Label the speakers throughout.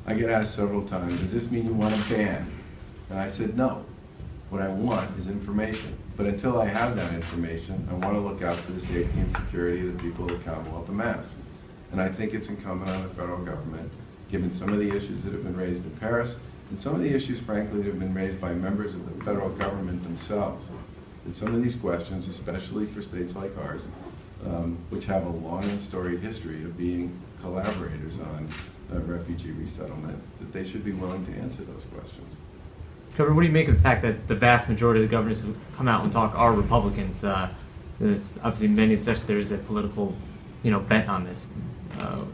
Speaker 1: I get asked several times, does this mean you want a ban? And I said, no. What I want is information. But until I have that information, I want to look out for the safety and security of the people of the Commonwealth of Mass. And I think it's incumbent on the federal government, given some of the issues that have been raised in Paris, and some of the issues, frankly, that have been raised by members of the federal government themselves, that some of these questions, especially for states like ours, which have a long and storied history of being collaborators on refugee resettlement, that they should be willing to answer those questions.
Speaker 2: Governor, what do you make of the fact that the vast majority of the governors who come out and talk are Republicans? There's obviously many such there's a political, bent on this.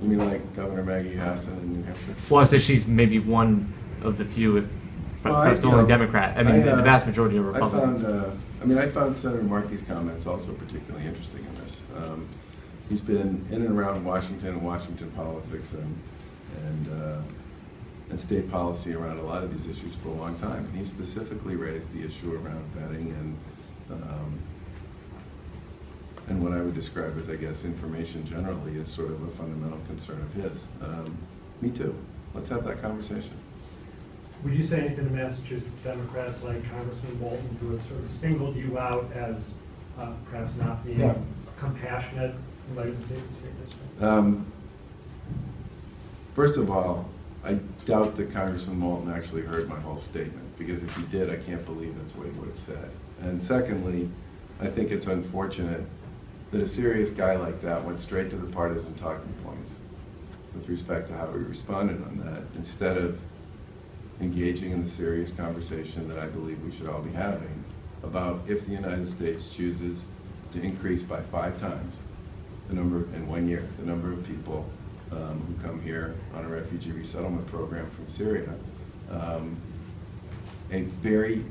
Speaker 1: You mean like Governor Maggie Hassan in New Hampshire?
Speaker 2: Well, I say she's maybe one of the few, if perhaps the only Democrat. I mean, the vast majority are Republicans.
Speaker 1: I found Senator Markey's comments also particularly interesting in this. He's been in and around Washington and Washington politics and state policy around a lot of these issues for a long time. And he specifically raised the issue around vetting and what I would describe as, I guess, information generally is sort of a fundamental concern of his. Me too. Let's have that conversation.
Speaker 3: Would you say anything to Massachusetts Democrats like Congressman Moulton, who have sort of singled you out as perhaps not being compassionate in light of the state history?
Speaker 1: First of all, I doubt that Congressman Moulton actually heard my whole statement, because if he did, I can't believe that's what he would have said. And secondly, I think it's unfortunate that a serious guy like that went straight to the partisan talking points with respect to how he responded on that, instead of engaging in the serious conversation that I believe we should all be having about if the United States chooses to increase by 5 times the number, in 1 year, the number of people who come here on a refugee resettlement program from Syria, a very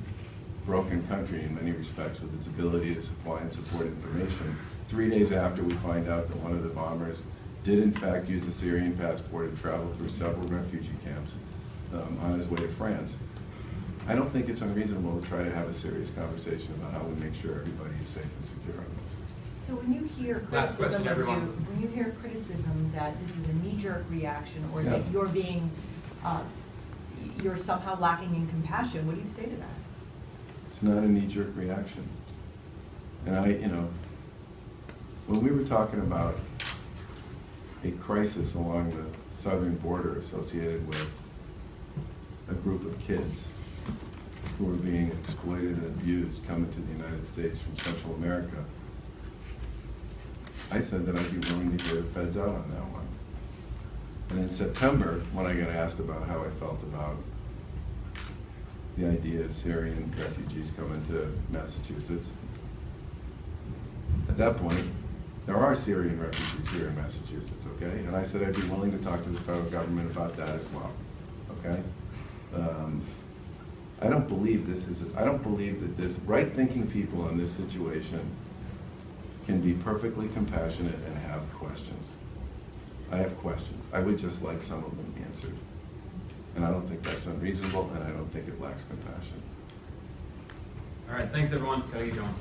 Speaker 1: broken country in many respects with its ability to supply and support information. 3 days after we find out that one of the bombers did in fact use a Syrian passport and travel through several refugee camps on his way to France. I don't think it's unreasonable to try to have a serious conversation about how we make sure everybody is safe and secure on this.
Speaker 4: So when you hear criticism of you, when you hear criticism that this is a knee-jerk reaction, or that you're being, you're somehow lacking in compassion, what do you say to that?
Speaker 1: It's not a knee-jerk reaction. And when we were talking about a crisis along the southern border associated with a group of kids who were being exploited and abused coming to the United States from Central America, I said that I'd be willing to hear the feds out on that one. And in September, when I got asked about how I felt about the idea of Syrian refugees coming to Massachusetts, at that point, there are Syrian refugees here in Massachusetts, okay? And I said I'd be willing to talk to the federal government about that as well, okay? I don't believe I don't believe that this right-thinking people in this situation can be perfectly compassionate and have questions. I have questions. I would just like some of them answered. And I don't think that's unreasonable, and I don't think it lacks compassion.
Speaker 5: All right, thanks everyone. Gotta get going.